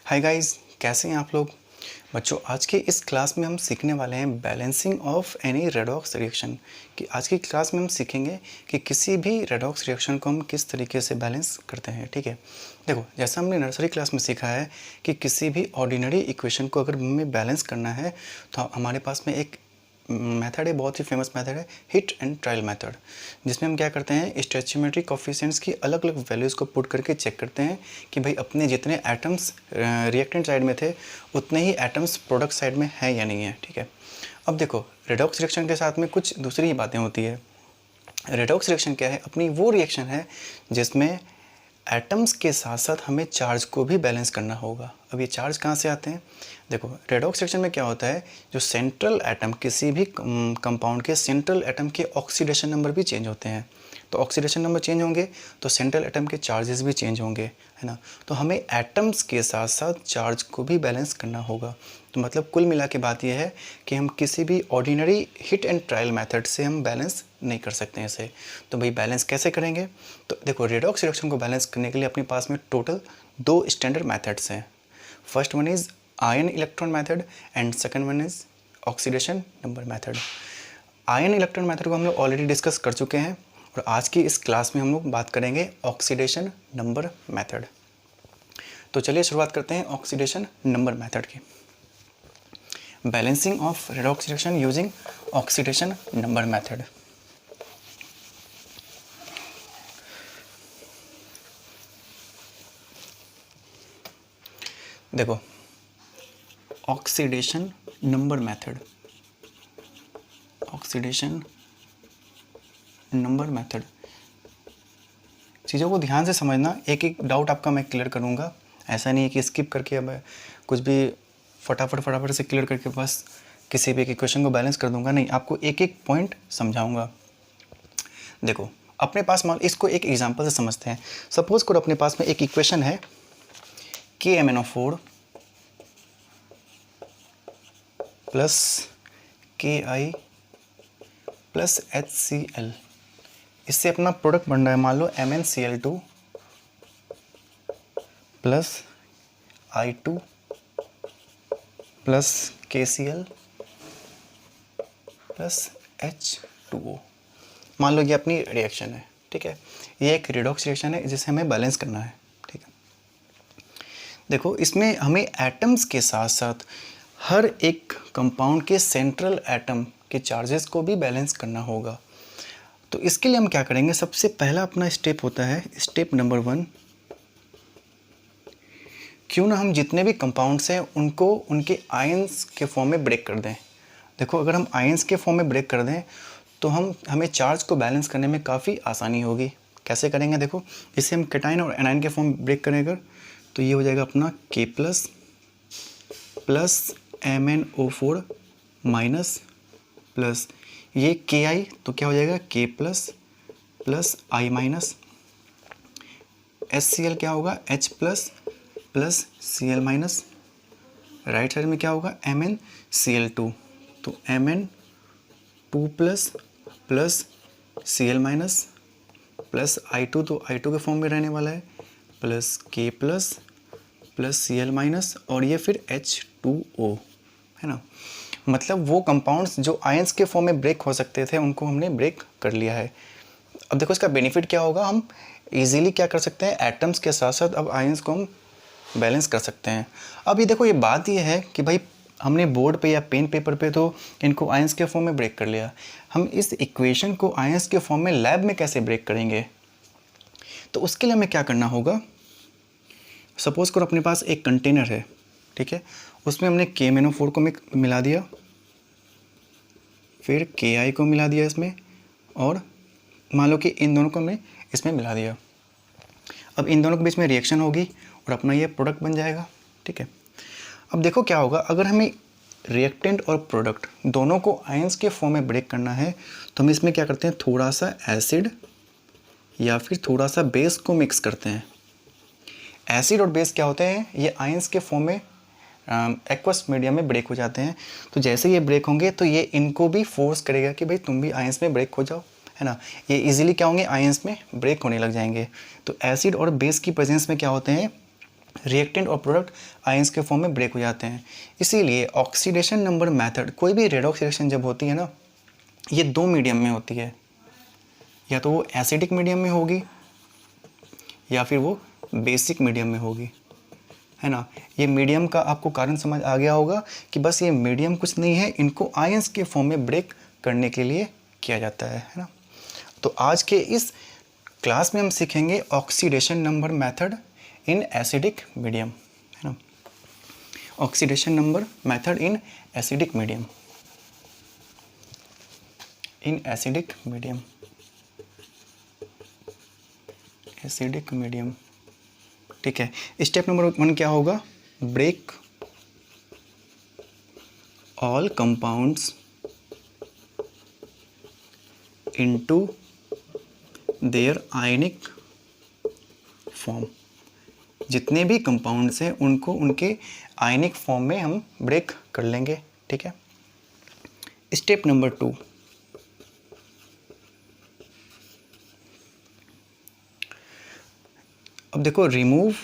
Hi guys, कैसे हैं आप लोग। बच्चों, आज के इस क्लास में हम सीखने वाले हैं balancing of any redox reaction. कि आज की क्लास में हम सीखेंगे कि किसी भी रेडॉक्स रिएक्शन को हम किस तरीके से बैलेंस करते हैं। ठीक है, देखो, जैसा हमने नर्सरी क्लास में सीखा है कि किसी भी ऑर्डिनरी इक्वेशन को अगर हमें बैलेंस करना है तो हमारे पास में एक मेथड है, बहुत ही फेमस मेथड है, हिट एंड ट्रायल मेथड, जिसमें हम क्या करते हैं, स्टोइचियोमेट्री कोफिशिएंट्स की अलग अलग वैल्यूज़ को पुट करके चेक करते हैं कि भाई अपने जितने एटम्स रिएक्टेंट साइड में थे उतने ही एटम्स प्रोडक्ट साइड में है या नहीं है। ठीक है, अब देखो, रेडॉक्स रिएक्शन के साथ में कुछ दूसरी ही बातें होती है। रेडॉक्स रिएक्शन क्या है? अपनी वो रिएक्शन है जिसमें एटम्स के साथ साथ हमें चार्ज को भी बैलेंस करना होगा। अब ये चार्ज कहाँ से आते हैं? देखो, रेडॉक्स रिएक्शन में क्या होता है, जो सेंट्रल एटम, किसी भी कंपाउंड के सेंट्रल एटम के ऑक्सीडेशन नंबर भी चेंज होते हैं। तो ऑक्सीडेशन नंबर चेंज होंगे तो सेंट्रल एटम के चार्जेस भी चेंज होंगे, है ना। तो हमें एटम्स के साथ साथ चार्ज को भी बैलेंस करना होगा। तो मतलब कुल मिला के बात यह है कि हम किसी भी ordinary hit and trial method से हम बैलेंस नहीं कर सकते हैं इसे। तो भाई बैलेंस कैसे करेंगे? तो देखो, रेडॉक्स रिएक्शन को बैलेंस करने के लिए अपने पास में टोटल 2 स्टैंडर्ड मेथड्स हैं। First one is ion electron method and second one is oxidation number method. Ion electron method को हम लोग ऑलरेडी डिस्कस कर चुके हैं और आज की इस क्लास में हम लोग बात करेंगे ऑक्सीडेशन नंबर मेथड। तो चलिए शुरुआत करते हैं ऑक्सीडेशन नंबर मेथड की। Balancing of redox reaction using oxidation number method. देखो, oxidation number method, oxidation number method, चीज़ों को ध्यान से समझना। एक एक डाउट आपका मैं क्लियर करूँगा, ऐसा नहीं है कि स्किप करके अब कुछ भी फटाफट से क्लियर करके बस किसी भी एक इक्वेशन को बैलेंस कर दूंगा। नहीं, आपको एक एक पॉइंट समझाऊंगा। देखो, अपने पास मान, इसको एक एग्जांपल से समझते हैं। सपोज करो अपने पास में एक इक्वेशन है KMnO4 plus Ki plus HCl। इससे अपना प्रोडक्ट बन रहा है, मान लो MnCl2 plus I2 plus KCl plus H2O। मान लो ये अपनी रिएक्शन है। ठीक है, ये एक रिडॉक्स रिएक्शन है जिसे हमें बैलेंस करना है। ठीक है, देखो, इसमें हमें एटम्स के साथ साथ हर एक कंपाउंड के सेंट्रल एटम के चार्जेस को भी बैलेंस करना होगा। तो इसके लिए हम क्या करेंगे, सबसे पहला अपना स्टेप होता है स्टेप नंबर 1। क्यों ना हम जितने भी कंपाउंड्स हैं उनको उनके आयंस के फॉर्म में ब्रेक कर दें। देखो, अगर हम आयंस के फॉर्म में ब्रेक कर दें तो हमें चार्ज को बैलेंस करने में काफ़ी आसानी होगी। कैसे करेंगे? देखो, इसे हम कैटाइन और एनाइन के फॉर्म में ब्रेक करेंगे तो ये हो जाएगा अपना K plus plus MnO4 minus plus ये Ki, तो क्या हो जाएगा K plus plus I minus, HCl क्या होगा H plus plus Cl minus, right side में क्या होगा MnCl2, तो Mn2 plus plus Cl minus plus I2, तो I2 के फॉर्म में रहने वाला है, plus K plus plus Cl minus और ये फिर H2O, है ना। मतलब वो कंपाउंड्स जो आयंस के फॉर्म में ब्रेक हो सकते थे उनको हमने ब्रेक कर लिया है। अब देखो, इसका बेनिफिट क्या होगा, हम इजीली क्या कर सकते हैं, एटम्स के साथ साथ अब आयंस को हम बैलेंस कर सकते हैं। अब ये देखो, ये बात ये है कि भाई हमने बोर्ड पे या पेन पेपर पे तो इनको आयंस के फॉर्म में ब्रेक कर लिया, हम इस इक्वेशन को आयंस के फॉर्म में लैब में कैसे ब्रेक करेंगे? तो उसके लिए हमें क्या करना होगा, सपोज करो अपने पास एक कंटेनर है। ठीक है, उसमें हमने KMnO4 को मिला दिया, फिर Ki को मिला दिया इसमें, और मान लो कि इन दोनों को हमने इसमें मिला दिया। अब इन दोनों के बीच में रिएक्शन होगी और अपना ये प्रोडक्ट बन जाएगा। ठीक है, अब देखो क्या होगा, अगर हमें रिएक्टेंट और प्रोडक्ट दोनों को आयंस के फॉर्म में ब्रेक करना है तो हम इसमें क्या करते हैं, थोड़ा सा एसिड या फिर थोड़ा सा बेस को मिक्स करते हैं। एसिड और बेस क्या होते हैं, ये आयंस के फॉर्म में एक्वस मीडियम में ब्रेक हो जाते हैं। तो जैसे ये ब्रेक होंगे तो ये इनको भी फोर्स करेगा कि भाई तुम भी आयंस में ब्रेक हो जाओ, है ना। ये इजीली क्या होंगे, आयंस में ब्रेक होने लग जाएंगे। तो एसिड और बेस की प्रेजेंस में क्या होते हैं, रिएक्टेंट और प्रोडक्ट आयंस के फॉर्म में ब्रेक हो जाते हैं। इसीलिए ऑक्सीडेशन नंबर मेथड, कोई भी रेडॉक्स रिएक्शन जब होती है ना, ये दो मीडियम में होती है, या तो वो एसिडिक मीडियम में होगी या फिर वो बेसिक मीडियम में होगी, है ना। ये मीडियम का आपको कारण समझ आ गया होगा कि बस ये मीडियम कुछ नहीं है, इनको आयंस के फॉर्म में ब्रेक करने के लिए किया जाता है ना। तो आज के इस क्लास में हम सीखेंगे oxidation number method in acidic medium, है ना। Oxidation number method in acidic medium, in acidic medium, acidic medium, ठीक है। स्टेप नंबर 1 क्या होगा? Break all compounds into their ionic form. जितने भी कंपाउंड्स हैं उनको उनके आयनिक फॉर्म में हम ब्रेक कर लेंगे, ठीक है। स्टेप नंबर 2, अब देखो, remove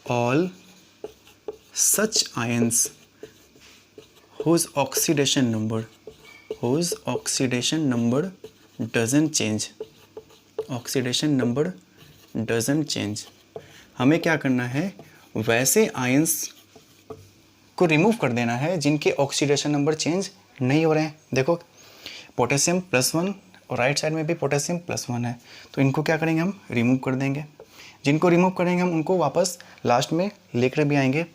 all such ions whose oxidation number doesn't change, oxidation number doesn't change. हमें क्या करना है? वैसे आयंस को रिमूव कर देना है जिनके ऑक्सीडेशन नंबर चेंज नहीं हो रहे हैं। देखो, पोटेशियम +1 और राइट साइड में भी पोटेशियम +1 है, तो इनको क्या करेंगे? हम रिमूव कर देंगे। जिनको रिमूव करेंगे हम उनको वापस लास्ट में लेकर भी आएंगे।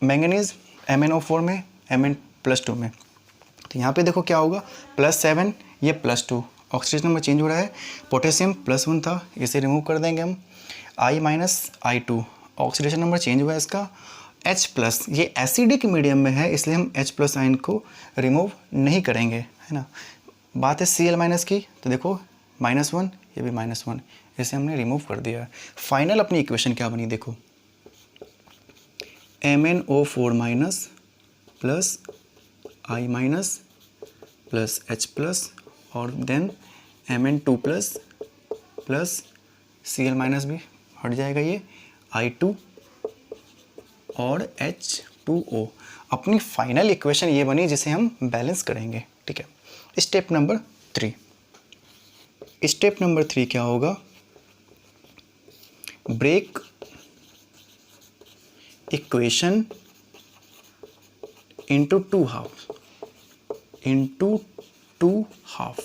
मैंगनीज MnO4 में, Mn+2 में, तो यहाँ पे देखो क्या होगा, +7, ये +2, ऑक्सीडेशन नंबर चेंज हो रहा है। पोटेशियम +1 था, इसे रिमूव कर देंगे हम। I-I2, ऑक्सीडेशन नंबर चेंज हुआ है इसका। H+, ये एसिडिक मीडियम में है, इसलिए हम H+ आयन को रिमूव नहीं करेंगे, है ना। बात है Cl- की, तो देखो -1, ये भी -1, इसे हमने रिमूव कर दिया। फाइनल अपनी इक्वेशन क्या बनी? देखो, MnO4- plus I- plus H+ और देन Mn2+ प्लस Cl- भी हट जाएगा, ये I2 और H2O। अपनी फाइनल इक्वेशन ये बनी जिसे हम बैलेंस करेंगे, ठीक है। स्टेप नंबर 3, स्टेप नंबर 3 क्या होगा? Break equation into two half.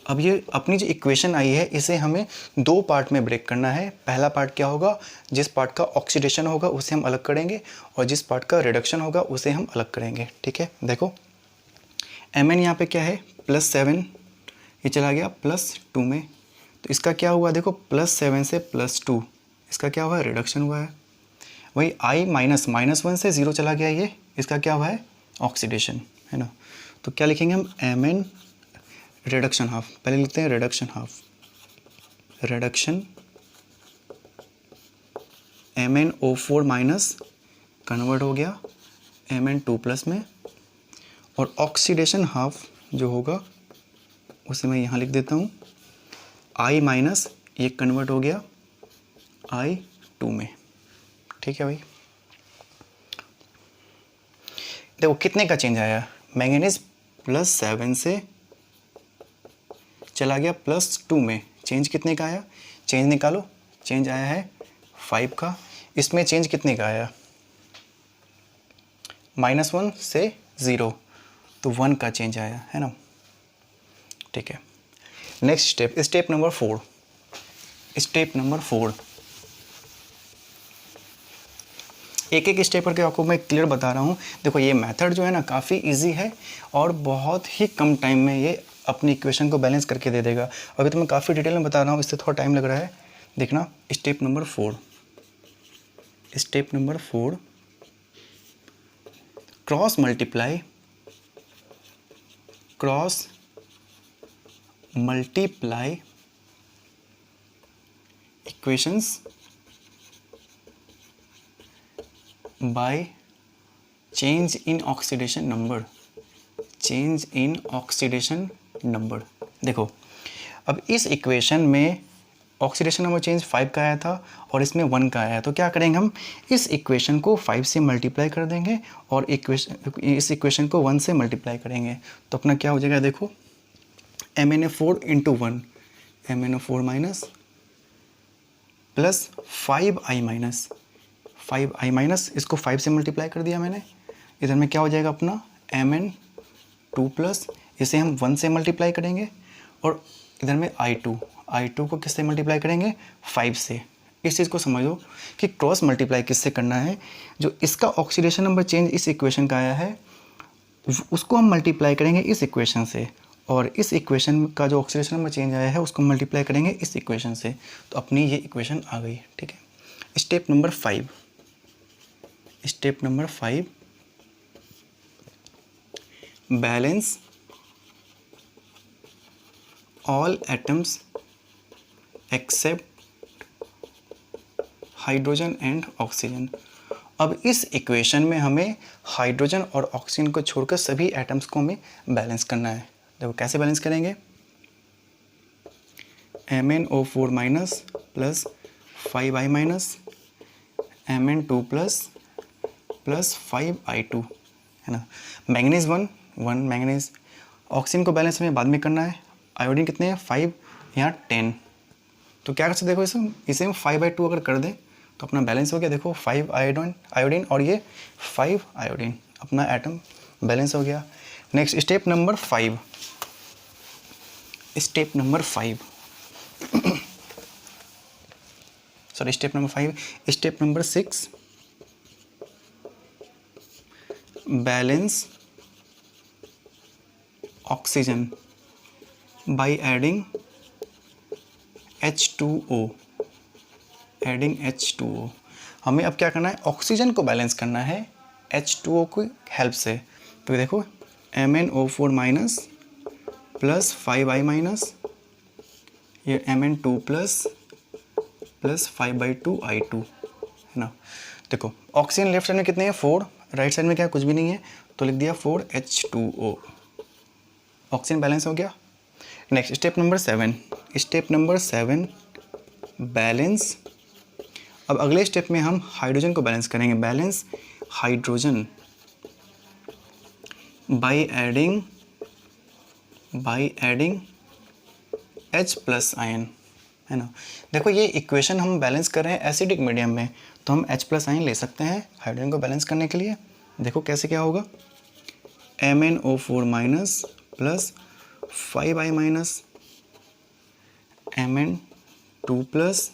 अब ये अपनी जो इक्वेशन आई है इसे हमें 2 पार्ट में ब्रेक करना है। पहला पार्ट क्या होगा? जिस पार्ट का ऑक्सीडेशन होगा उसे हम अलग करेंगे और जिस पार्ट का रिडक्शन होगा उसे हम अलग करेंगे, ठीक है। देखो, Mn यहाँ पे क्या है? +7, ये चला गया +2 में, तो इसका क्या हुआ? देखो, +7 से +2, इसका क्या हुआ? रिडक्शन हुआ है। वही I- -1 से 0 चला गया, ये इसका क्या हुआ है? ऑक्सीडेशन, है ना। तो क्या लिखेंगे हम? Mn रिडक्शन हाफ, पहले लिखते हैं reduction half, reduction MnO4- convert हो गया Mn2+ में, और ऑक्सीडेशन हाफ जो होगा उसे मैं यहाँ लिख देता हूँ I-, ये कन्वर्ट हो गया I2 में, ठीक है भाई। देखो कितने का चेंज आया? मैंगनीज +7 से चला गया +2 में, चेंज कितने का आया? चेंज निकालो, चेंज आया है 5 का। इसमें चेंज कितने का आया? -1 से 0, तो 1 का चेंज आया, है ना, ठीक है। Next step, step number 4, step number 4, एक एक स्टेप करके आपको मैं क्लियर बता रहा हूँ। देखो, ये मेथड जो है ना काफ़ी इजी है और बहुत ही कम टाइम में ये अपनी इक्वेशन को बैलेंस करके दे देगा। अभी तो मैं काफ़ी डिटेल में बता रहा हूँ, इससे थोड़ा टाइम लग रहा है। देखना, step number 4, step number 4, cross multiply equations by change in oxidation number, change in oxidation number. देखो, अब इस इक्वेशन में ऑक्सीडेशन नंबर चेंज 5 का आया था और इसमें 1 का आया है, तो क्या करेंगे हम इस इक्वेशन को 5 से मल्टीप्लाई कर देंगे और इस इक्वेशन को 1 से मल्टीप्लाई करेंगे, तो अपना क्या हो जाएगा, देखो MnO4 into 1 MnO4 minus plus 5i minus इसको 5 से मल्टीप्लाई कर दिया मैंने, इधर में क्या हो जाएगा अपना Mn2 प्लस इसे हम 1 से मल्टीप्लाई करेंगे और इधर में I2 को किससे मल्टीप्लाई करेंगे 5 से। इस चीज़ को समझ लो कि क्रॉस मल्टीप्लाई किससे करना है, जो इसका ऑक्सीडेशन नंबर चेंज इस इक्वेशन का आया है उसको हम मल्टीप्लाई करेंगे इस इक्वेशन से, और इस इक्वेशन का जो ऑक्सीडेशन नंबर चेंज आया है उसको मल्टीप्लाई करेंगे इस इक्वेशन से, तो अपनी ये इक्वेशन आ गई। ठीक है, step number 5 balance all atoms except hydrogen and oxygen. अब इस इक्वेशन में हमें हाइड्रोजन और ऑक्सीजन को छोड़कर सभी एटम्स को हमें बैलेंस करना है। देखो कैसे बैलेंस करेंगे, MnO4 minus plus 5i minus Mn2 plus 5i2 है ना। मैंगनीज 1 मैंगनीज, ऑक्सीजन को बैलेंस हमें बाद में करना है। आयोडीन कितने हैं 5, यहाँ 10, तो क्या कर सकते देखो इसे हम 5/2 अगर कर दें तो अपना बैलेंस हो गया। देखो 5 आयोडीन और ये 5 आयोडीन, अपना एटम बैलेंस हो गया। Next step number 5 step number 6 balance oxygen by adding H2O। हमें अब क्या करना है, ऑक्सीजन को बैलेंस करना है H2O की हेल्प से। तो देखो MnO4 minus plus 5i minus ये Mn2 प्लस 5/2i2 है ना। देखो ऑक्सीजन लेफ्ट साइड में कितने हैं 4, राइट साइड में क्या कुछ भी नहीं है, तो लिख दिया 4H2O, ऑक्सीजन बैलेंस हो गया। Next step number 7 balance. अब अगले स्टेप में हम हाइड्रोजन को बैलेंस करेंगे, balance hydrogen by adding H plus ion है ना। देखो ये इक्वेशन हम बैलेंस कर रहे हैं एसिडिक मीडियम में, तो हम H प्लस आयन ले सकते हैं हाइड्रोजन को बैलेंस करने के लिए। देखो कैसे क्या होगा, MnO4 minus plus 5i minus Mn2 plus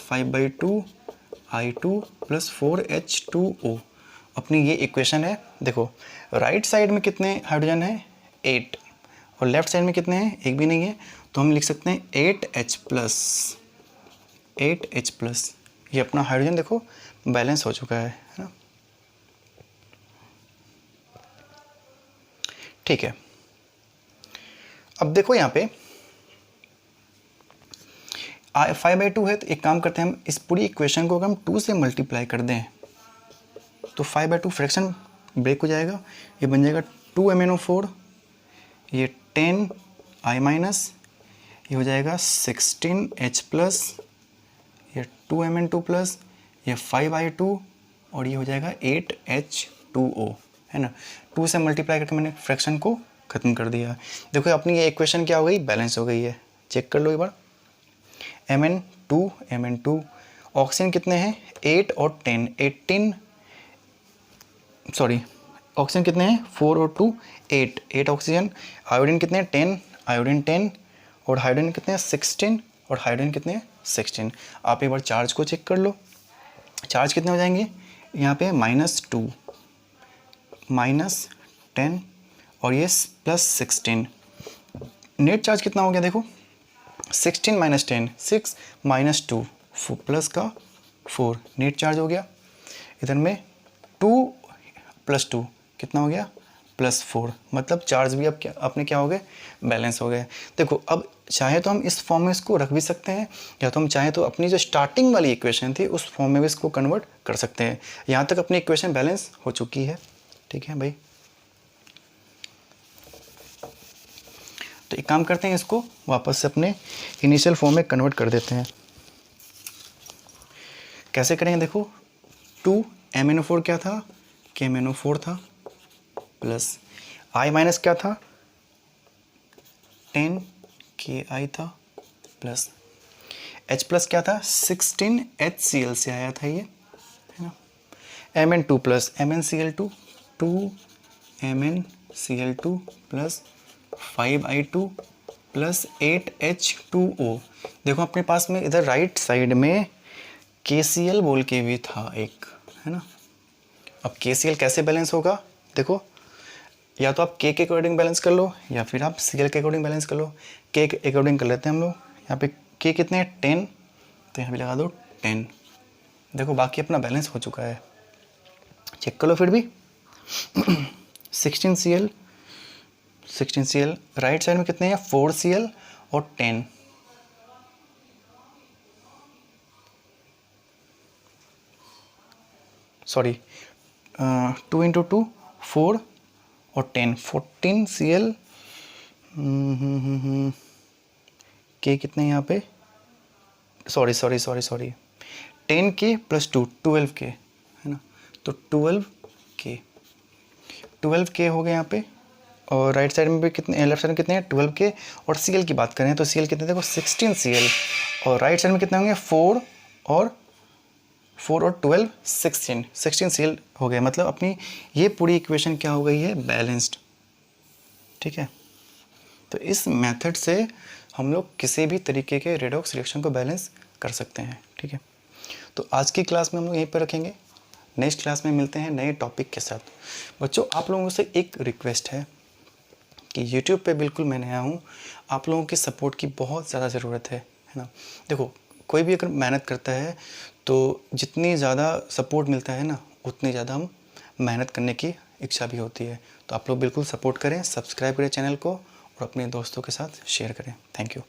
5/2i2 plus 4H2O, अपनी ये इक्वेशन है। देखो राइट साइड में कितने हाइड्रोजन है 8 और लेफ्ट साइड में कितने हैं, एक भी नहीं है, तो हम लिख सकते हैं 8H प्लस। ये अपना हाइड्रोजन देखो बैलेंस हो चुका है ना। ठीक है, अब देखो यहाँ पे 5/2 है, तो एक काम करते हैं हम इस पूरी इक्वेशन को अगर हम 2 से मल्टीप्लाई कर दें तो 5/2 फ्रैक्शन ब्रेक हो जाएगा, ये बन जाएगा 2 MnO4, ये 10i माइनस, ये हो जाएगा 16H प्लस, ये 2 Mn2 प्लस, ये 5i2 और ये हो जाएगा 8H2O है ना। 2 से मल्टीप्लाई करके मैंने फ्रैक्शन को ख़त्म कर दिया। देखो अपनी ये इक्वेशन क्या हो गई, बैलेंस हो गई है। चेक कर लो एक बार, Mn2 ऑक्सीजन कितने हैं 8 और 10, ऑक्सीजन कितने हैं 4 और 2 8 ऑक्सीजन। आयोडीन कितने हैं 10, आयोडीन 10 और हाइड्रोजन कितने हैं 16 और हाइड्रोजन कितने हैं 16। आप एक बार चार्ज को चेक कर लो, चार्ज कितने हो जाएंगे यहाँ पे -2 -10 और ये +16। नेट चार्ज कितना हो गया देखो 16 - 10 6 -2 प्लस का 4, नेट चार्ज हो गया। इधर में 2 + 2 कितना हो गया +4, मतलब चार्ज भी अब क्या अपने क्या हो गए बैलेंस हो गए। देखो अब चाहे तो हम इस फॉर्म में इसको रख भी सकते हैं, या तो हम चाहे तो अपनी जो स्टार्टिंग वाली इक्वेशन थी उस फॉर्म में भी इसको कन्वर्ट कर सकते हैं। यहाँ तक अपनी इक्वेशन बैलेंस हो चुकी है। ठीक है भाई, तो एक काम करते हैं, इसको वापस से अपने इनिशियल फॉर्म में कन्वर्ट कर देते हैं। कैसे करेंगे देखो, 2MnO4 क्या था, KMnO4 था, प्लस I माइनस क्या था, 10Ki था, प्लस H प्लस क्या था, 16HCl से आया था ये, है ना। Mn2 plus MnCl2, 2MnCl2 plus 5I2 plus 8H2O। देखो अपने पास में इधर राइट साइड में KCl बोल के भी था एक, है ना। अब KCl कैसे बैलेंस होगा, देखो या तो आप K के अकॉर्डिंग बैलेंस कर लो या फिर आप Cl के अकॉर्डिंग बैलेंस कर लो। K के अकॉर्डिंग कर लेते हैं हम लोग। यहाँ पे K कितने हैं, 10, तो यहाँ पे लगा दो 10। देखो बाकी अपना बैलेंस हो चुका है, चेक कर लो फिर भी। 16Cl राइट साइड में कितने हैं, 4Cl और 10। सॉरी 2 × 2 4 और 10 14Cl। के कितने हैं यहाँ पे, सॉरी 10K प्लस 2 12K, है ना। तो 12K हो गए यहाँ पे। और राइट साइड में भी कितने, लेफ्ट साइड में कितने हैं, 12K। और Cl की बात करें तो Cl कितने, देखो 16Cl। और राइट साइड में कितने होंगे, 4 और 12 16Cl हो गए। मतलब अपनी ये पूरी इक्वेशन क्या हो गई है, बैलेंस्ड। ठीक है, तो इस मेथड से हम लोग किसी भी तरीके के रेडॉक्स रिएक्शन को बैलेंस कर सकते हैं। ठीक है, तो आज की क्लास में हम लोग यहीं पर रखेंगे। नेक्स्ट क्लास में मिलते हैं नए टॉपिक के साथ। बच्चों आप लोगों से एक रिक्वेस्ट है कि YouTube पे बिल्कुल मैं नया हूँ, आप लोगों की सपोर्ट की बहुत ज़्यादा ज़रूरत है ना। देखो कोई भी अगर मेहनत करता है तो जितनी ज़्यादा सपोर्ट मिलता है ना, उतनी ज़्यादा हम मेहनत करने की इच्छा भी होती है। तो आप लोग बिल्कुल सपोर्ट करें, सब्सक्राइब करें चैनल को और अपने दोस्तों के साथ शेयर करें। Thank you.